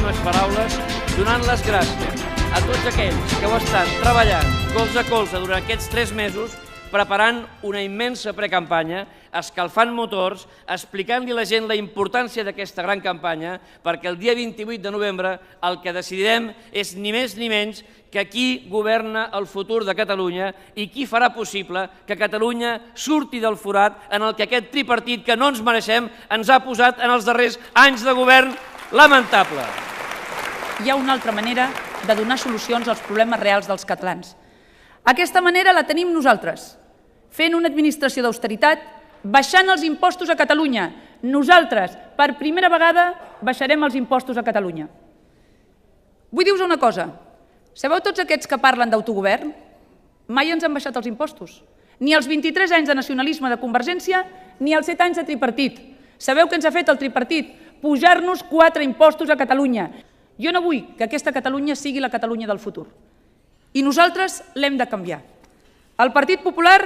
últimes paraules donant les gràcies a tots aquells que heu estat treballant colze a colze durant aquests 3 mesos preparant una immensa precampanya, escalfant motors, explicant-li a la gent la importància d'aquesta gran campanya, perquè el dia 28 de novembre el que decidirem és ni més ni menys que qui governa el futur de Catalunya i qui farà possible que Catalunya surti del forat en el que aquest tripartit que no ens mereixem ens ha posat en els darrers anys de govern lamentable. Hi ha una altra manera de donar solucions als problemes reals dels catalans. Aquesta manera la tenim nosaltres, fent una administració d'austeritat, baixant els impostos a Catalunya. Nosaltres, per primera vegada, baixarem els impostos a Catalunya. Vull dir-vos una cosa. Sabeu tots aquests que parlen d'autogovern? Mai ens han baixat els impostos. Ni els 23 anys de nacionalisme de Convergència, ni els 7 anys de tripartit. Sabeu què ens ha fet el tripartit? Pujar-nos 4 impostos a Catalunya. Jo no vull que aquesta Catalunya sigui la Catalunya del futur. I nosaltres l'hem de canviar. El Partit Popular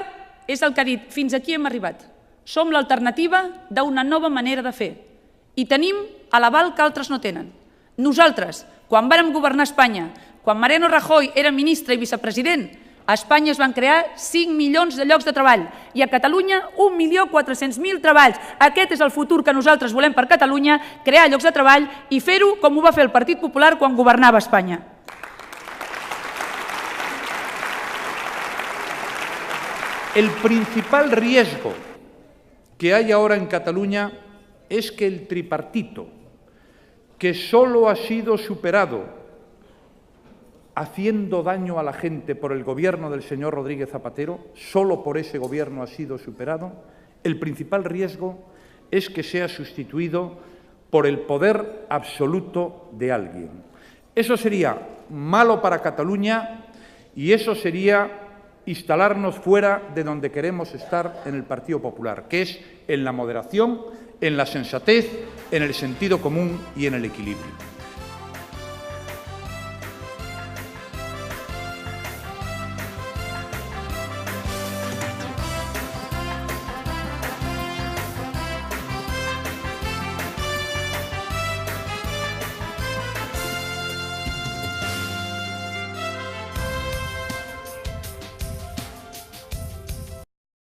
és el que ha dit fins aquí hem arribat. Som l'alternativa d'una nova manera de fer. I tenim l'aval que altres no tenen. Nosaltres, quan vàrem governar Espanya, quan Mariano Rajoy era ministre i vicepresident, a Espanya es van crear 5 milions de llocs de treball i a Catalunya 1.400.000 treballs. Aquest és el futur que nosaltres volem per Catalunya, crear llocs de treball i fer-ho com ho va fer el Partit Popular quan governava Espanya. El principal riesgo que hay ahora en Cataluña es que el tripartito, que solo ha sido superado haciendo daño a la gente por el gobierno del señor Rodríguez Zapatero, solo por ese gobierno ha sido superado, el principal riesgo es que sea sustituido por el poder absoluto de alguien. Eso sería malo para Cataluña y eso sería instalarnos fuera de donde queremos estar en el Partido Popular, que es en la moderación, en la sensatez, en el sentido común y en el equilibrio.